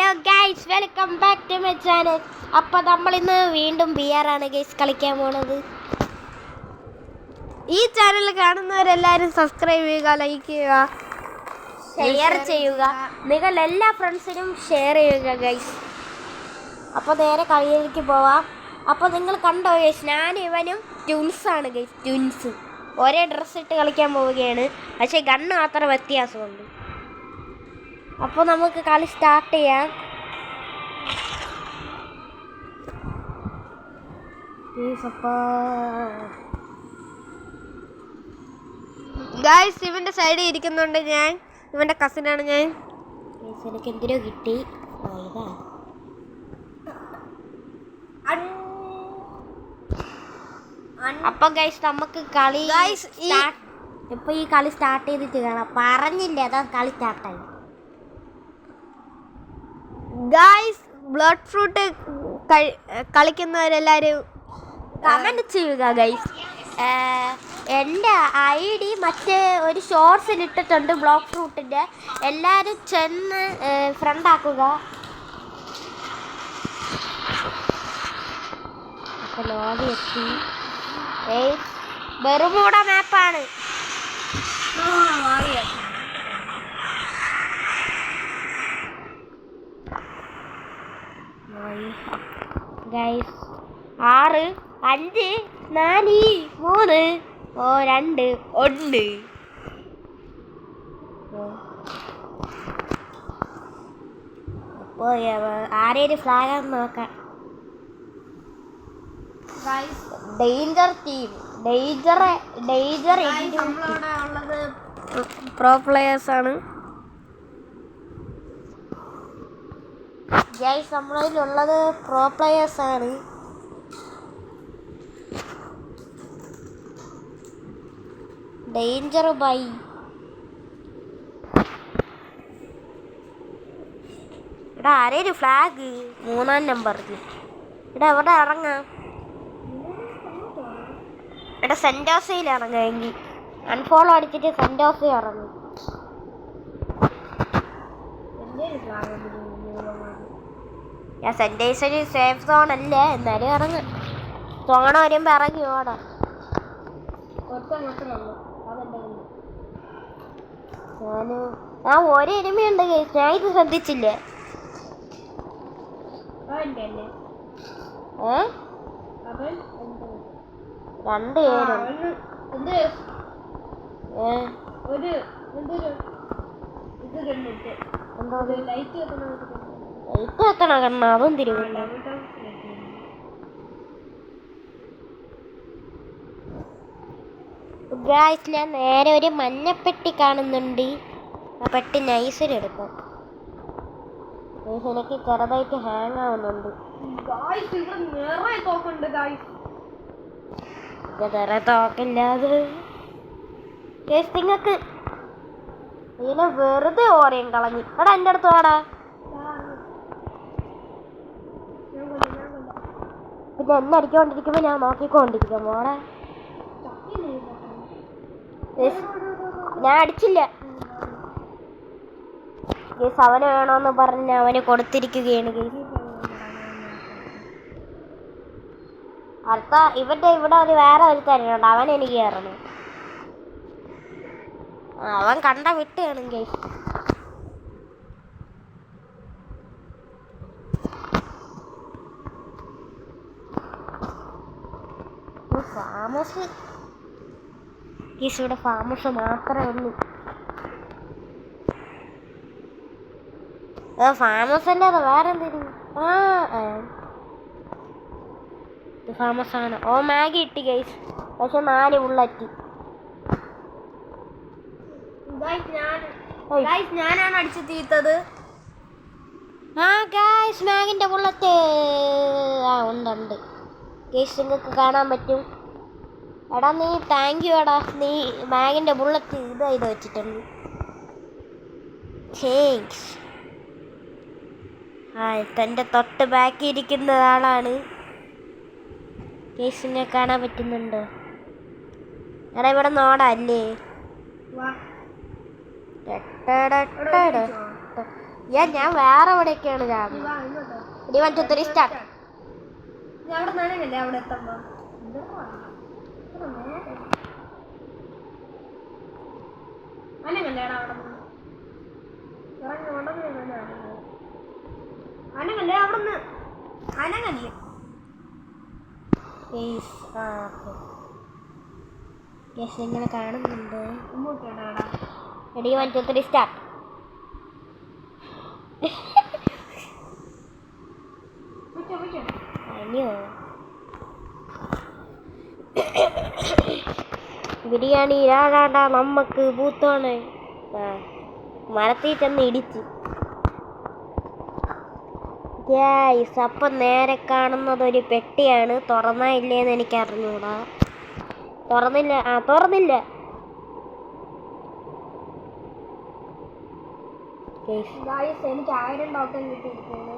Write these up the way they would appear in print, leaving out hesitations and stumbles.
Hello guys, welcome back to my channel. അപ്പോൾ നമ്മൾ ഇന്ന് വീണ്ടും ബിയറാണ് ഗൈസ് കളിക്കാൻ പോണത്. ഈ ചാനൽ കാണുന്നവരെല്ലാവരും സബ്സ്ക്രൈബ് ചെയ്യുക, ലൈക്ക് ചെയ്യുക, ഷെയർ ചെയ്യുക. നിങ്ങൾ എല്ലാ ഫ്രണ്ട്സിനും ഷെയർ ചെയ്യുക ഗൈസ്. അപ്പോൾ നേരെ കളിയിലേക്ക് പോവാം. അപ്പോൾ നിങ്ങൾ കണ്ടോ ഗൈസ്, ഞാനും ഇവനും ട്വിൻസാണ് ഗൈസ്. ട്വിൻസ് ഒരേ ഡ്രസ്സ് ഇട്ട് കളിക്കാൻ പോവുകയാണ്. പക്ഷേ ഗണ്ണ് മാത്രം വ്യത്യാസമുണ്ട്. അപ്പോൾ നമുക്ക് കളി സ്റ്റാർട്ട് ചെയ്യാം. ഗൈസ് ഇവന്റെ സൈഡിൽ ഇരിക്കുന്നുണ്ട് ഞാൻ. ഇവന്റെ കസിനാണ് ഞാൻ. എനിക്ക് എന്തിനോ കിട്ടി. അപ്പൊ ഗൈസ് നമുക്ക് കളി ഇപ്പൊ ഈ കളി സ്റ്റാർട്ട് ചെയ്തിട്ട് കാണാം. പറഞ്ഞില്ലേ, അതാ കളി സ്റ്റാർട്ടായി. ഗൈസ് ബ്ലഡ് ഫ്രൂട്ട് കളിക്കുന്നവരെല്ലാവരും കമന്റ് ചെയ്യുക ഗൈസ്. എൻ്റെ ID മറ്റേ ഒരു ഷോർട്സിൽ ഇട്ടിട്ടുണ്ട്, ബ്ലോക്ക് ഫ്രൂട്ടിൻ്റെ. എല്ലാവരും ചെന്ന് ഫ്രണ്ട് ആക്കുക. അപ്പോൾ ലോബി എത്തി. ബെറുമൂട മാപ്പാണ്. ഗൈസ് 6 5 4 3 2 1. അപ്പോൾ ആരെയും ഫ്ലാഗാന്ന് നോക്കാം. ഡേഞ്ചർ ടീം, ഡേഞ്ചർ ഉള്ളത് പ്രോ പ്ലേയേഴ്സ് ആണ്. ഗൈസ് നമ്മളിലുള്ളത് പ്രോ പ്ലേയേഴ്സ് ആണ്. ഡേഞ്ചർ ബൈ എടാ ആരേലും ഫ്ലാഗ് 3-ാം നമ്പറിൽ എടാ എവിടെ ഇറങ്ങാം? എടാ സെൻറ്റോസയിൽ ഇറങ്ങാമെങ്കിൽ അൺഫോളോ അടിച്ചിട്ട് സെൻറ്റോസയിൽ ഇറങ്ങും. ഞാൻ സെൻറ്റേഴ്സിന് സേഫ് സോൺ അല്ലേ, എന്നാലും ഇറങ്ങും. സോണ വരുമ്പോൾ ഇറങ്ങി ഓടാം. ഞാൻ ഒരു എനിമയുണ്ട് കേസ്, ഞാൻ ഇത് ശ്രദ്ധിച്ചില്ലേ. 2 പേരുണ്ട്. ലൈറ്റ് എത്തണ കണ്ണ, അതും തിരുവില്ല. ഗായ്സ് ഞാൻ നേരെ ഒരു മഞ്ഞപ്പെട്ടി കാണുന്നുണ്ട്. ആ പെട്ടി നൈസിലെടുക്കാം. എനിക്ക് ചെറുതായിട്ട് ഹാങ് ആവുന്നുണ്ട്. വേറെ തോക്കില്ലാതെ നിങ്ങൾക്ക് ഇതിനെ വെറുതെ ഓരയും കളഞ്ഞു. എടാ എൻ്റെ അടുത്ത് വാടാ. പിന്നെ എന്നെ അടിക്കൊണ്ടിരിക്കുമ്പോൾ ഞാൻ നോക്കിക്കൊണ്ടിരിക്കാം മോളെ. ഞാൻ അടിച്ചില്ല ഗേസ്. അവന് വേണമെന്ന് പറഞ്ഞ് അവന് കൊടുത്തിരിക്കുകയാണ് ഗേസ്. അടുത്ത ഇവൻ്റെ ഇവിടെ വേറെ ഒരു തരുന്നുണ്ട്, അവൻ എനിക്ക് കയറണം. അവൻ കണ്ട വിട്ട് കാണും ഗേസ്. ഫാമസ് ഗേസ്, ഇവിടെ ഫാമസ് മാത്രമേ ഉള്ളൂ. ഫാമസ് അല്ലാതെ വേറെ എന്തെങ്കിലും ഫേമസ് ആണ്. ഓ മാഗി ഇട്ടി ഗൈസ്, പക്ഷെ 4 ബുള്ളറ്റ്. ഞാനാണ് അടിച്ചു തീർത്തത്. ഗൈസ് മാഗിൻ്റെ ബുള്ളറ്റ് ഉണ്ട് ഗൈസ്, നിങ്ങൾക്ക് കാണാൻ പറ്റും. എടാ നീ താങ്ക് യു എടാ, നീ മാഗിൻ്റെ ബുള്ളറ്റ് ഇത് വെച്ചിട്ടുണ്ട്. താങ്ക്സ്. തൻ്റെ തൊട്ട് ബാക്കി ഇരിക്കുന്ന ആളാണ് കേസിനെ കാണാൻ പറ്റുന്നുണ്ടോ? എടാ ഇവിടെ നോടല്ലേ. ഞാൻ വേറെ എവിടെയൊക്കെയാണ് ഇനി 1 2 3 സ്റ്റാർട്ട്. അവിടെ നനങ്ങല്ലേ അവിടെ എത്തുമ്പോ അനങ്ങല്ലേടാ അവിടെ അനങ്ങല്ലേ അവിടെ നിന്ന് അനങ്ങല്ലേ ഇങ്ങനെ കാണുന്നുണ്ട്. ഇങ്ങോട്ടാടാ റെഡി 1 2 3 സ്റ്റാർട്ട്. അയ്യോ ബിരിയാണി രാടാ നമ്മക്ക് പൂത്തോണേ. മരത്തിൽ ചെന്ന് ഇടിച്ച്. അപ്പം നേരെ കാണുന്നത് ഒരു പെട്ടിയാണ്. തുറന്നാ ഇല്ലേന്ന് എനിക്ക് അറിഞ്ഞൂടാ. തുറന്നില്ല. തുറന്നില്ല. എനിക്ക് 1000 ടോക്കൺ കിട്ടിയിരിക്കുന്നു.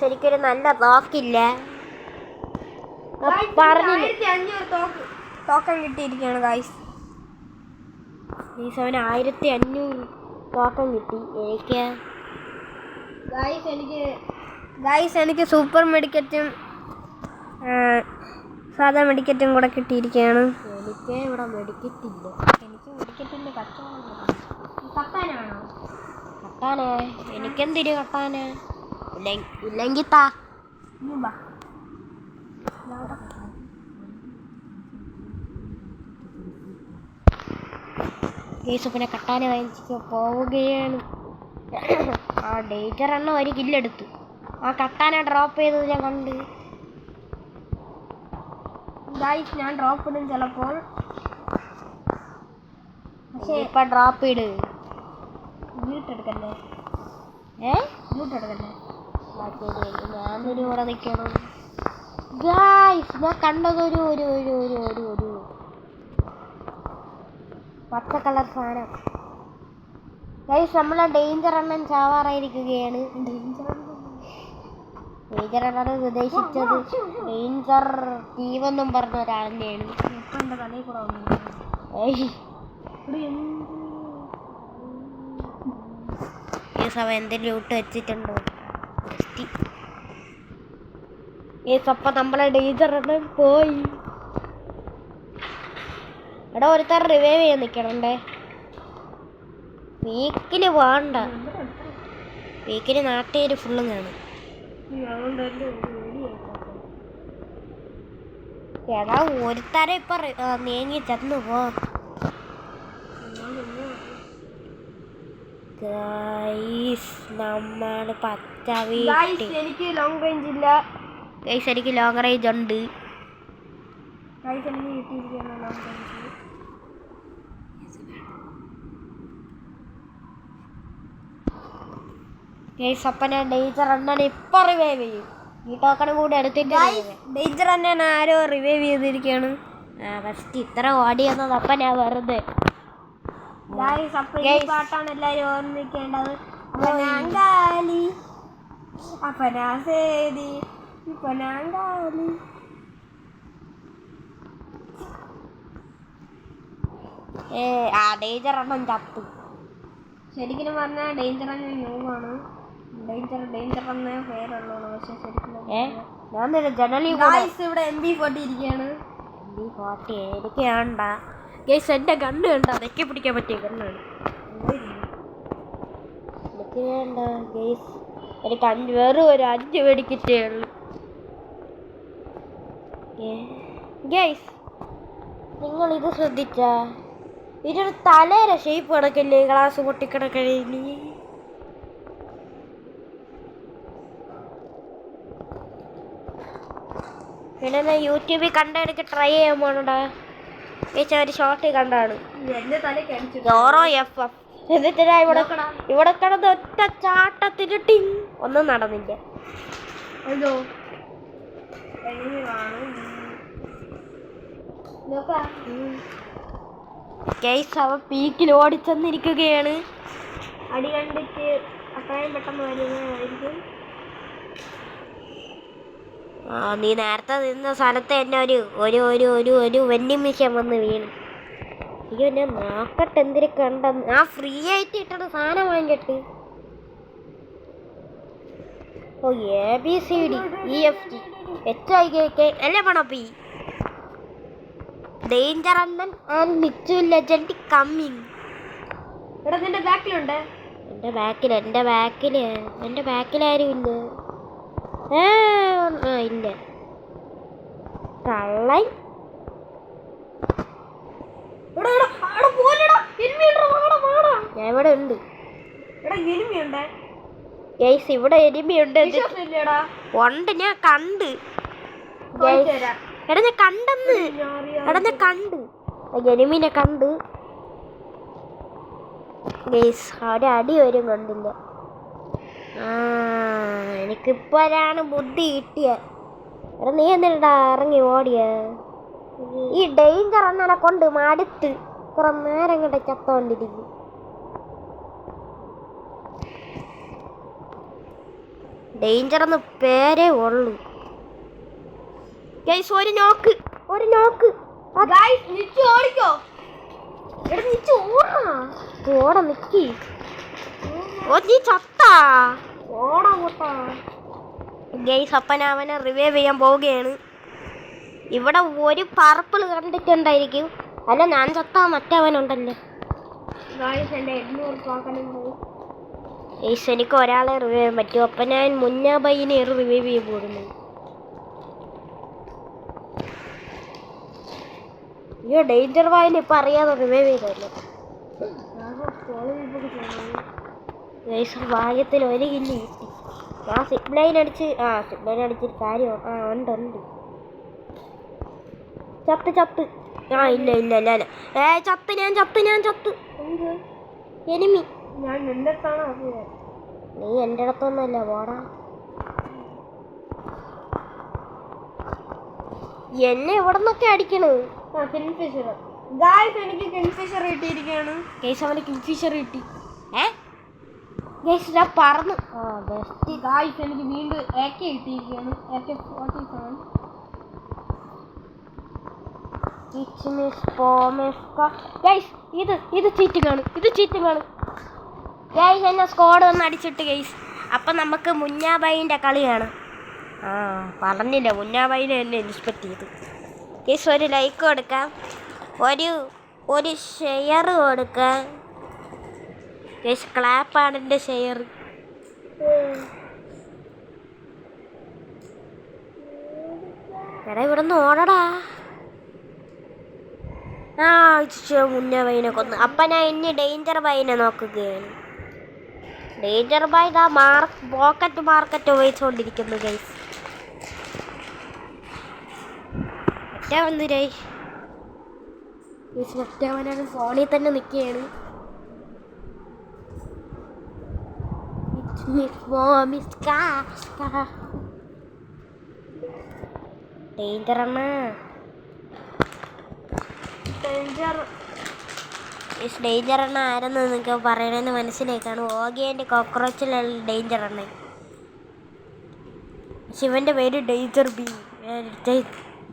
എനിക്കൊരു നല്ല തോക്കില്ല. പറഞ്ഞില്ല 1500 ടോക്കൺ കിട്ടിയിരിക്കുകയാണ് ഗായ്സ്. അവന് 1500 ടോക്കൺ കിട്ടി. എനിക്ക് സൂപ്പർ മെഡിക്കറ്റും സാധാ മെഡിക്കറ്റും കൂടെ കിട്ടിയിരിക്കുകയാണ്. എനിക്ക് ഇവിടെ മെഡിക്കറ്റില്ല. എനിക്ക് മെഡിക്കറ്റിൻ്റെ കട്ടാനാണോ? കട്ടാനേ എനിക്കെന്തിരി കട്ടാന് ഇല്ലെങ്കിൽ താ. പിന്നെ കട്ടാനെ വാങ്ങിച്ച് പോവുകയാണ്. ആ ഡേഞ്ചർ എണ്ണ ഒരു കില്ലെടുത്തു. ആ കട്ടാനെ ഡ്രോപ്പ് ചെയ്തത് ഞാൻ കണ്ട്. ഞാൻ ഡ്രോപ്പ് ഇടും ചിലപ്പോൾ. പക്ഷേ ഇപ്പം ഡ്രോപ്പ് ഇട്. വീട്ടെടുക്കല്ലേ? വീട്ടെടുക്കല്ലേ? ഞാനൊരു ഇവിടെ നിൽക്കണം. ഗായ്സ് ഞാൻ കണ്ടതൊരു ഒരു ഒരു ഒരു ഒരു ഒരു പച്ച കളർ സാധനം. ഗായ്സ് നമ്മളെ ഡേഞ്ചർ എണ്ണം ചാവാറായിരിക്കുകയാണ്. ഡേഞ്ചർ എണ്ണ ഉദ്ദേശിച്ചത് ഡേഞ്ചർ ടീമെന്നും പറഞ്ഞ ഒരാളിനെയാണ്. ഇപ്പം എൻ്റെ തലയിൽ കൂടെ ഈ സമയം എന്തെങ്കിലും ലൂട്ട് വെച്ചിട്ടുണ്ടോ? ഈ സപ്പം നമ്മളെ ഡേഞ്ചർ എണ്ണം പോയി. എടാ ഒരുത്തർ റിവൈവ് ചെയ്യാൻ നിൽക്കണണ്ടേ. വീക്കിന് വേണ്ട. വീക്കിന് നാട്ടുകാർ ഫുള്ളും കാണും. എടാ ഒരുത്തരം ഇപ്പൊ നീങ്ങി ചെന്ന് പോ. നമ്മള് പച്ച വീട്ടിൽ. എനിക്ക് ലോങ് റേഞ്ച് ഇല്ല. എനിക്ക് ലോങ് റേഞ്ച് ഉണ്ട്. എനിക്ക് കിട്ടിയിരിക്കുന്ന ലോങ് റേഞ്ച്. അപ്പന ഡേഞ്ചർ എണ്ണ ഇപ്പൊ റിവൈവ് ചെയ്യും. ഈ ടോക്കണും കൂടി എടുത്തിട്ട് ഡേഞ്ചർ തന്നെ ആരോ റിവൈവ് ചെയ്തിരിക്കുകയാണ്. ഫസ്റ്റ് ഇത്ര ഓടിയെന്നത് അപ്പനാ വെറുതെ. പാട്ടാണ് എല്ലാരും ഓർമ്മിക്കേണ്ടത്. അപ്പനാങ്കാലി അപ്പനാസേതി ഇപ്പനാങ്കാലി. ഡേഞ്ചർ എണ്ണം ചത്തു. ശരിക്കും പറഞ്ഞാൽ ഡേഞ്ചർ എന്ന ന്യൂവാണ്. ഡേഞ്ചർ എന്ന പേരുള്ളൂ. പക്ഷെ ശരിക്കും ജനലി ഇവിടെ MP40 ഇരിക്കുകയാണ്. MP40 എനിക്ക് വേണ്ട ഗൈസ്. എൻ്റെ ഗണ്ണ് കണ്ട അതൊക്കെ പിടിക്കാൻ പറ്റിയ ഗണ്ണാണ്. എനിക്ക് വേണ്ട ഗൈസ്. എനിക്ക് വെറും ഒരു 5 മെഡിക്കറ്റേ ഉള്ളു ഗൈസ്. നിങ്ങളിത് ശ്രദ്ധിച്ചാ ഇതൊരു തലേരെ ഷേപ്പ് കിടക്കില്ലേ? ഗ്ലാസ് പൊട്ടിക്കിടക്കഴിഞ്ഞ് പിന്നെ ഞാൻ യൂട്യൂബിൽ കണ്ട എനിക്ക് ട്രൈ ചെയ്യാൻ പോണടാ. ചേച്ചാ ഒരു ഷോർട്ട് കണ്ടാണ് ഓരോ FF. എന്നിട്ട് ഞാൻ ഇവിടെ കിടന്ന് ഒറ്റ ചാട്ടത്തിന് ടിങ് ഒന്നും നടന്നില്ല. ഗൈസ് അവൻ പീക്കിൽ ഓടിച്ചെന്നിരിക്കുകയാണ്. അടി കണ്ടിട്ട് അത്രയും പെട്ടെന്ന് വരുന്നതായിരിക്കും. നീ നേരത്തെ നിന്ന സ്ഥലത്ത് തന്നെ ഒരു ഒരു ഒരു ഒരു ഒരു വെന്റിംഗ് മെഷീൻ വന്ന് വീണു. അയ്യോ ഞാൻ നോക്കട്ടെ എന്തിനു കണ്ടെന്ന്. ആ ഫ്രീ ആയിട്ട് ഇട്ടത് സാധനം വാങ്ങിട്ട്. ഓ ABCD EFG HIJK എല്ലാം വേണം. P danger Annan and Nichu legend coming. എടാ നിന്റെ ബാക്കിലുണ്ട്. എൻ്റെ ബാക്കിലാരും ഇല്ല. ഇല്ല കള്ളൻ. ഞാൻ ഇവിടെ ഉണ്ട്. ഗൈസ് ഇവിടെ എനിമിയുണ്ട്. ഉണ്ട് ഞാൻ കണ്ട്. എടാ ഞാൻ കണ്ടെന്ന്. എനിമിനെ കണ്ട്. ഗൈസ് ഒരടി വരും കണ്ടില്ല. എനിക്കിപ്പോഴാണ് ബുദ്ധി കിട്ടിയ. എടാ നീ എന്തിനാ ഇറങ്ങി ഓടിയ? ഈ ഡേഞ്ചർ അണ്ണനെ കൊണ്ട് മടുത്ത് കുറെ നേരം കണ്ട ചത്തോണ്ടിരിക്കും. ഡേഞ്ചർ എന്ന് പേരേ ഉള്ളൂ. ഗൈസ് ഒരു നോക്ക്. ഓടിക്കോ. ഓടാ നിക്കി. നീ ചത്താ. ഗൈസ് അപ്പന അവനെ റിവൈവ് ചെയ്യാൻ പോവുകയാണ്. ഇവിടെ ഒരു പർപ്പിൾ കണ്ടിട്ടുണ്ടായിരിക്കും. അല്ല ഞാൻ ചത്താ മറ്റവനുണ്ടല്ലോ. ഗൈസ് എനിക്ക് ഒരാളെ റിവൈവ് ചെയ്യാൻ പറ്റും. അപ്പം ഞാൻ മുന്നാബൈനെ റിവൈവ് ചെയ്യാൻ പോകുന്നു. അയ്യോ ഡേഞ്ചർ ബായിനെ ഇപ്പം അറിയാതെ റിവൈവ് ചെയ്തല്ലോ. ഗൈസ് ഭാഗ്യത്തിൽ ഒരു കില്ല് കിട്ടി. ഞാൻ സിപ്പ് ലൈൻ അടിച്ചൊരു കാര്യം. ഉണ്ട് ചത്ത്. ഇല്ല ചത്ത്. ഞാൻ ചത്ത്. എനിമി. നീ എൻ്റെ അടുത്തൊന്നല്ല പോടാ. എന്നെ ഇവിടെ നിന്നൊക്കെ അടിക്കണു. എനിക്ക് കിങ്ഫിഷർ കിട്ടിയിരിക്കുകയാണ്. ഗൈസ് അവന് കിങ്ഫിഷർ കിട്ടി. ഗൈസ് ഞാൻ പറന്നു. എനിക്ക് വീണ്ടും AK കിട്ടിയിരിക്കുകയാണ്. AK-47. ഇത് ചീറ്റിംഗ് ആണ്. ഗൈസ് എന്നെ സ്ക്വാഡ് ഒന്ന് അടിച്ചിട്ട് ഗൈസ്. അപ്പം നമുക്ക് മുന്നാബൈൻ്റെ കളിയാണ്. പറഞ്ഞില്ല മുന്നാബൈനെ എന്നെ ഇൻസ്പെക്ട് ചെയ്തു. ഗൈസ് ഒരു ലൈക്ക് കൊടുക്കാം, ഒരു ഷെയർ കൊടുക്കാം. ഗൈസ് ക്ലാപ്പാണ് എൻ്റെ ഷെയർ. എടാ ഇവിടെ നിന്ന് ഓടടാ. മുന്നാബൈനെ കൊന്ന്. അപ്പം ഞാൻ ഇനി ഡേഞ്ചർ ബൈനെ നോക്കുകയാണ്. ഡേഞ്ചർ ബൈ പോക്കറ്റ് മാർക്കറ്റ് ഉപയോഗിച്ചുകൊണ്ടിരിക്കുന്നു ഗൈസ്. മറ്റവനാണ് ഫോണിൽ തന്നെ നിൽക്കുകയാണ്. ഡേഞ്ചർ അണ്ണ ആരെന്ന് നിങ്ങൾക്ക് പറയണമെന്ന് മനസ്സിലേക്കാണ്. ഓഗിയൻ്റെ കോക്രോച്ചിലുള്ള ഡേഞ്ചർ അണ്ണ. ശിവന്റെ പേര് ഡേഞ്ചർ ബീം.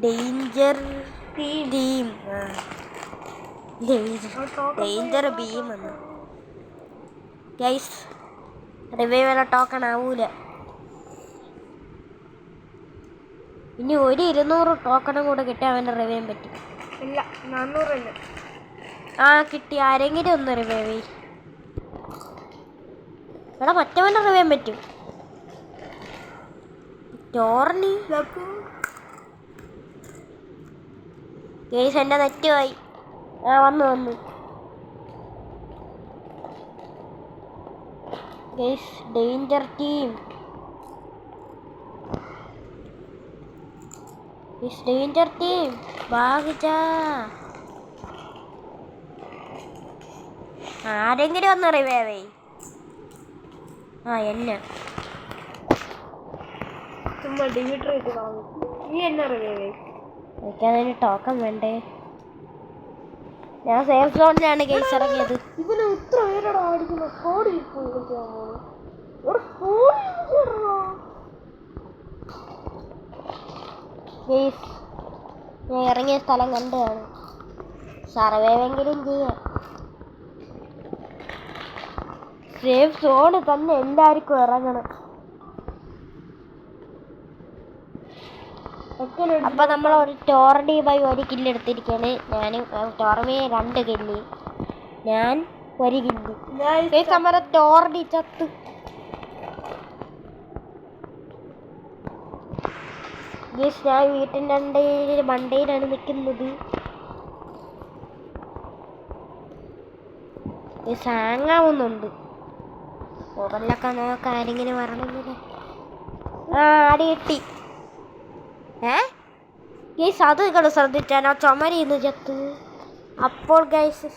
ഡേഞ്ചർ ബീം എന്ന്. ഗൈസ് റിവൈവ് വല്ല ടോക്കൺ ആവൂല. ഇനി 200 ടോക്കണും കൂടെ കിട്ടിയാൽ അവൻ്റെ റിവൈവ് പറ്റും. ഇല്ല 400. കിട്ടി. ആരെങ്കിലും ഒന്ന് റിവൈവ് ചെയ്യും. എടാ മറ്റവൻ്റെ റിവൈവ് പറ്റും. ടോർണി ഗൈസ് എൻ്റെ നെറ്റ് പോയി. വന്നു ഗൈസ്. ഡേഞ്ചർ ടീം ഭാഗിച്ച ആരെങ്കിലും ഒന്ന് റിവൈവ് ചെയ്യും. എന്നെ ചുമ്മാ ഡിമിറ്റർ ഇട്ട് വാങ്ങും. നീ എന്നെ റിവൈവ് ചെയ്യും. എനിക്കതിന് ടോക്കൺ വേണ്ടേ. ഞാൻ സേഫ് സോണിലാണ് ഗൈസ് ഇറങ്ങിയത്. ഇവന് ഇത്ര പേരടാ അടിക്കുന്നു. ഞാൻ ഇറങ്ങിയ സ്ഥലം കണ്ടാണ്. സർവൈവെങ്കിലും ചെയ്യാം. സേഫ് സോണ് തന്നെ എല്ലാവർക്കും ഇറങ്ങണം. അപ്പൊ നമ്മൾ ഒരു ടോറഡി ബൈ 1 കില്ല് എടുത്തിരിക്കാണ്. ഞാൻ ടോറമേ 2 കില്ല്, ഞാൻ 1 കില്ല്. നമ്മുടെ ടോറഡി ചത്ത്. ഞാൻ വീട്ടിൻ്റെ മണ്ടയിലാണ് നിൽക്കുന്നത്. സാങ്ങാവുന്നുണ്ട്. മുകളിലൊക്കെ നോക്കാം ആരെങ്കിലും വരണമെന്നില്ല. അടി കിട്ടി. ഗൈസ് അത് നിങ്ങൾ ശ്രദ്ധിച്ചാൽ ആ ചുമരിന്ന് ചത്ത്. അപ്പോൾ ഗൈസ്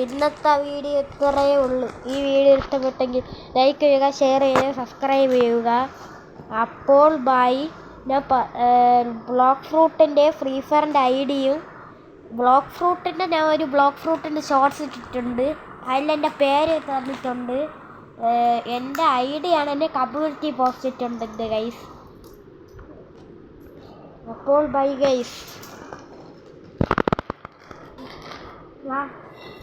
ഇന്നത്തെ വീഡിയോ ഇത്രയേ ഉള്ളൂ. ഈ വീഡിയോ ഇഷ്ടപ്പെട്ടെങ്കിൽ ലൈക്ക് ചെയ്യുക, ഷെയർ ചെയ്യുക, സബ്സ്ക്രൈബ് ചെയ്യുക. അപ്പോൾ ബൈ. ഞാൻ ബ്ലോക്ക് ഫ്രൂട്ടിൻ്റെ ഫ്രീ ഫയറിൻ്റെ ഐഡിയും ഞാൻ ഒരു ബ്ലോക്ക് ഫ്രൂട്ടിൻ്റെ ഷോർട്സ് ഇട്ടിട്ടുണ്ട്. അതിലെൻ്റെ പേര് തന്നിട്ടുണ്ട്. എൻ്റെ ഐഡിയാണ് എൻ്റെ കമ്മ്യൂണിറ്റി പോസ്റ്റ് ഇട്ടിട്ടുണ്ട് ഗൈസ്. അപ്പോൾ ബൈ ഗൈസ്.